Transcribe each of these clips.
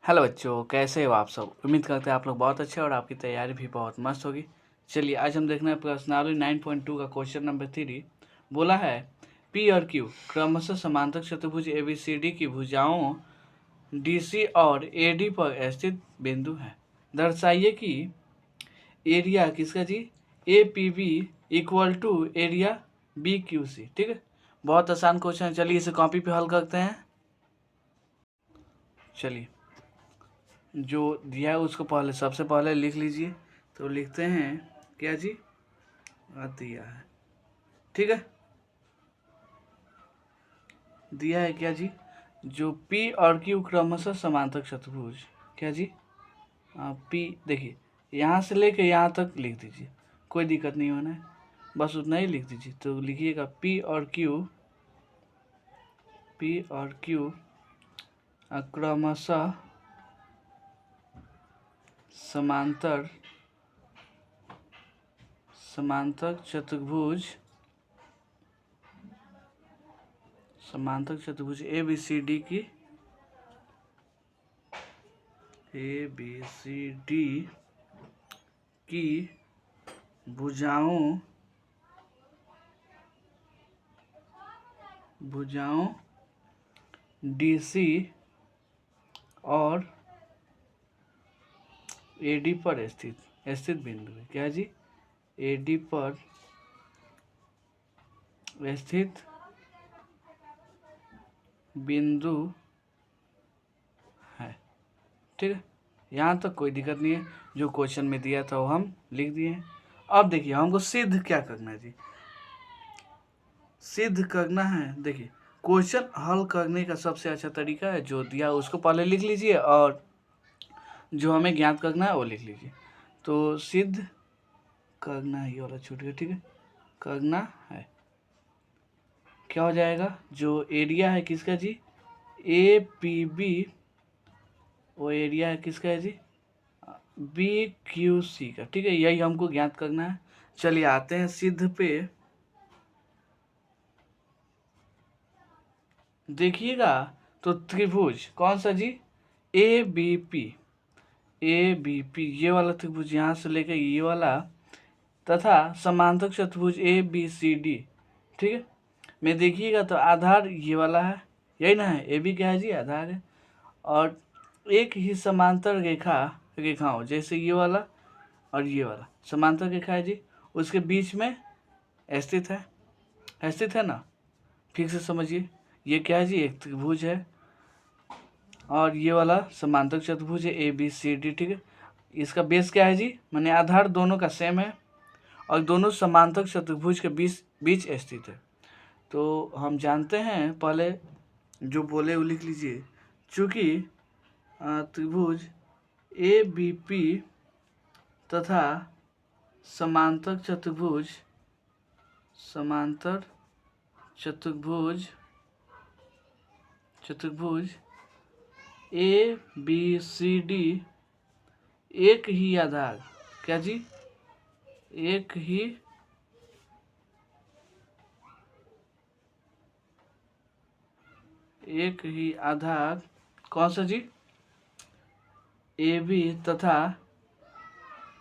Hello बच्चों, कैसे हो आप सब। उम्मीद करते हैं आप लोग बहुत अच्छे और आपकी तैयारी भी बहुत मस्त होगी। चलिए आज हम देखना है प्रश्नावली 9.2 का क्वेश्चन नंबर 3। बोला है पी और क्यू क्रमशः समांतर चतुर्भुज ABCD की भुजाओं DC और AD पर स्थित बिंदु है। दर्शाइए कि एरिया किसका जी APB equal to area BQC। ठीक है, बहुत आसान क्वेश्चन है। चलिए इसे कॉपी पे हल करते हैं। चलिए जो दिया है उसको पहले सबसे पहले लिख लीजिए। तो लिखते हैं क्या जी, दिया है। ठीक है, दिया है क्या जी, जो P और Q क्रमशः समांतर चतुर्भुज। क्या जी, P देखिए यहाँ से लेके यहाँ तक लिख दीजिए, कोई दिक्कत नहीं होना है, बस उतना ही लिख दीजिए। तो लिखिएगा P और Q क्रमशः समांतर चतुर्भुज ABCD की भुजाओं DC और AD पर स्थित बिंदु है। क्या जी, AD पर स्थित बिंदु है। ठीक है, यहाँ तक कोई दिक्कत नहीं है। जो क्वेश्चन में दिया था वो हम लिख दिए हैं। अब देखिए हमको सिद्ध क्या करना है जी, सिद्ध करना है। देखिए क्वेश्चन हल करने का सबसे अच्छा तरीका है, जो दिया उसको पहले लिख लीजिए और जो हमें ज्ञात करना है वो लिख लीजिए। तो सिद्ध करना है, ये वाला छूट गया। ठीक है, करना है क्या हो जाएगा, जो एरिया है किसका जी APB, वो एरिया है किसका है जी BQC का। ठीक है, यही हमको ज्ञात करना है। चलिए आते हैं सिद्ध पे। देखिएगा तो त्रिभुज कौन सा जी ABP ये वाला त्रिभुज यहाँ से लेकर ये वाला तथा समांतर चतुर्भुज ABCD। ठीक है, मैं देखिएगा तो आधार ये वाला है, यही ना है, AB क्या है जी आधार है। और एक ही समांतर रेखाओं जैसे ये वाला और ये वाला समांतर रेखा है जी, उसके बीच में स्थित है ना। ठीक से समझिए, ये क्या है जी एक त्रिभुज है और ये वाला समांतर चतुर्भुज है ABCD। ठीक है, इसका बेस क्या है जी, माने आधार दोनों का सेम है और दोनों समांतर चतुर्भुज के बीच स्थित है। तो हम जानते हैं, पहले जो बोले वो लिख लीजिए। चूँकि त्रिभुज ABP तथा समांतर चतुर्भुज ABCD एक ही आधार, क्या जी एक ही आधार कौन सा जी AB तथा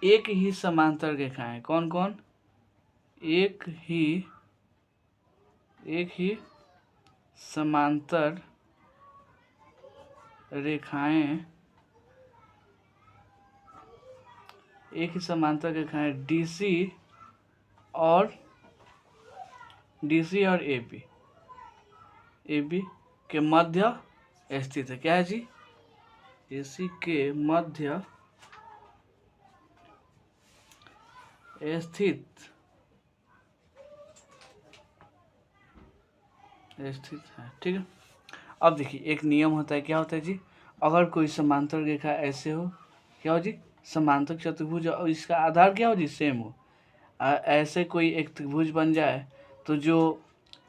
एक ही समांतर रेखाएं, कौन कौन एक ही समांतर रेखाएं DC और AB के मध्य स्थित है। क्या है जी AC के मध्य स्थित है। ठीक है, अब देखिए एक नियम होता है, क्या होता है जी, अगर कोई समांतर रेखा ऐसे हो, क्या हो जी समांतर चतुर्भुज और इसका आधार क्या हो जी सेम हो, ऐसे कोई एक त्रिभुज बन जाए तो जो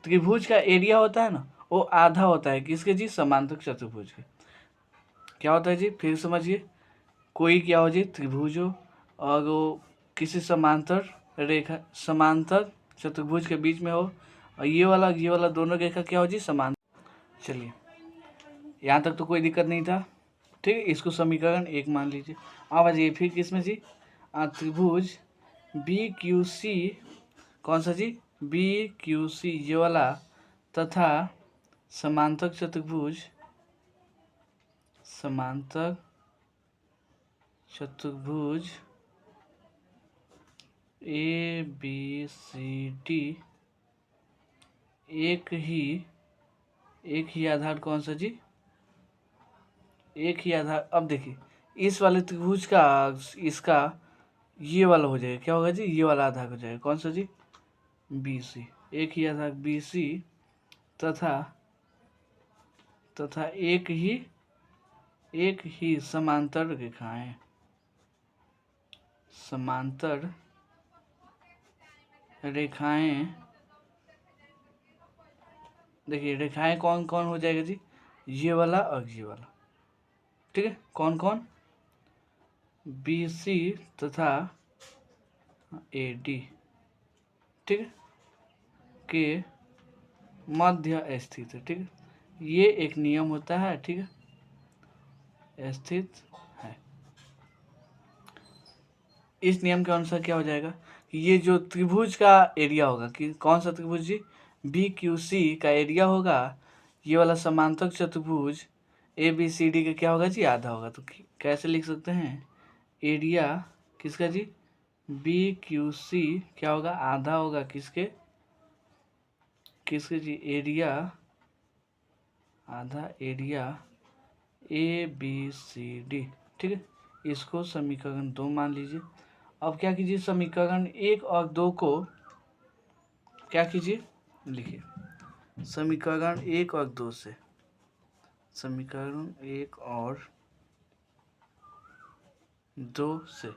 त्रिभुज का एरिया होता है ना वो आधा होता है किसके जी समांतर चतुर्भुज के। क्या होता है जी फिर समझिए, कोई क्या हो जी त्रिभुज हो और वो किसी समांतर चतुर्भुज के बीच में हो और ये वाला दोनों रेखा क्या हो जी समान। चलिए यहाँ तक तो कोई दिक्कत नहीं था। ठीक है, इसको समीकरण 1 मान लीजिए। अब आ जाइए फिर किसमें जी, त्रिभुज बी क्यू सी, कौन सा जी, बी क्यू सी ये वाला, तथा समांतर चतुर्भुज ए बी सी डी, एक ही आधार, कौन सा जी, एक ही आधार। अब देखिए इस वाले त्रिभुज का इसका ये वाला हो जाएगा, क्या होगा जी, ये वाला आधार हो जाएगा, कौन सा जी, बी सी, एक ही आधार बी सी, तथा एक ही समांतर रेखाएं, देखिए रेखाएं कौन कौन हो जाएगा जी, ये वाला और ये वाला, ठीक है, कौन कौन, बी सी तथा ए डी, ठीक है, के मध्य स्थित है, ठीक है, ये एक नियम होता है, ठीक है, स्थित है। इस नियम के अनुसार क्या हो जाएगा कि ये जो त्रिभुज का एरिया होगा, कि कौन सा त्रिभुज जी, बी क्यू सी का एरिया होगा, ये वाला समांतर चतुर्भुज ए बी सी डी का क्या होगा जी, आधा होगा। तो कैसे लिख सकते हैं, एरिया किसका जी, बी क्यू सी क्या होगा, आधा होगा किसके जी, एरिया, आधा area A B C D, ठीक है, इसको समीकरण 2 मान लीजिए। अब क्या कीजिए, समीकरण 1 और 2 को क्या कीजिए, लिखिए, समीकरण 1 और 2 से, समीकरण 1 और 2 से,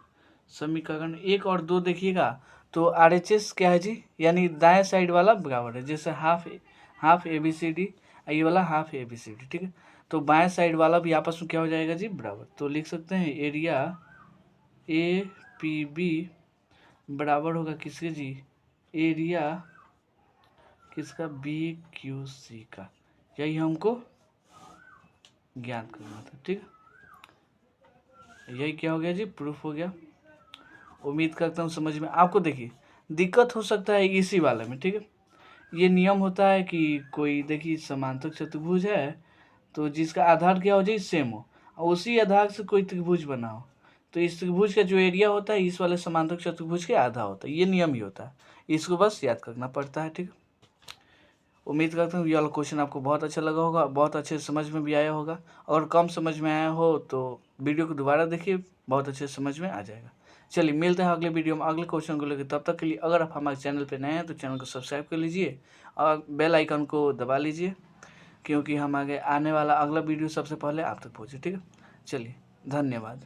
समीकरण 1 और 2 देखिएगा तो RHS क्या है जी, यानी दाएं साइड वाला बराबर है, जैसे half A B C D, ये वाला half A B C D, ठीक है, तो बाएं साइड वाला भी आपस में क्या हो जाएगा जी, बराबर। तो लिख सकते हैं एरिया ए पी बी बराबर होगा किसके जी, एरिया किसका, बी क्यू सी का, यही हमको ज्ञात करना था, ठीक है, यही क्या हो गया जी, प्रूफ हो गया। उम्मीद करता हूँ समझ में। आपको देखिए दिक्कत हो सकता है इसी वाले में, ठीक है, ये नियम होता है कि कोई देखिए समांतर चतुर्भुज है तो जिसका आधार क्या हो जाए, सेम हो, और उसी आधार से कोई त्रिभुज बना हो, तो इस त्रिभुज का जो एरिया होता है इस वाले समांतर चतुर्भुज के आधा होता है, ये नियम ही होता है, इसको बस याद करना पड़ता है, ठीक है। उम्मीद करता हूँ ये वाला क्वेश्चन आपको बहुत अच्छा लगा होगा, बहुत अच्छे समझ में भी आया होगा, और कम समझ में आया हो तो वीडियो को दोबारा देखिए, बहुत अच्छे समझ में आ जाएगा। चलिए मिलते हैं अगले वीडियो में अगले क्वेश्चन को लेकर, तब तक के लिए अगर आप हमारे चैनल पर नए हैं तो चैनल को सब्सक्राइब कर लीजिए और बेल आइकन को दबा लीजिए, क्योंकि हम आगे आने वाला अगला वीडियो सबसे पहले आप तक पहुँचे, ठीक है। चलिए धन्यवाद।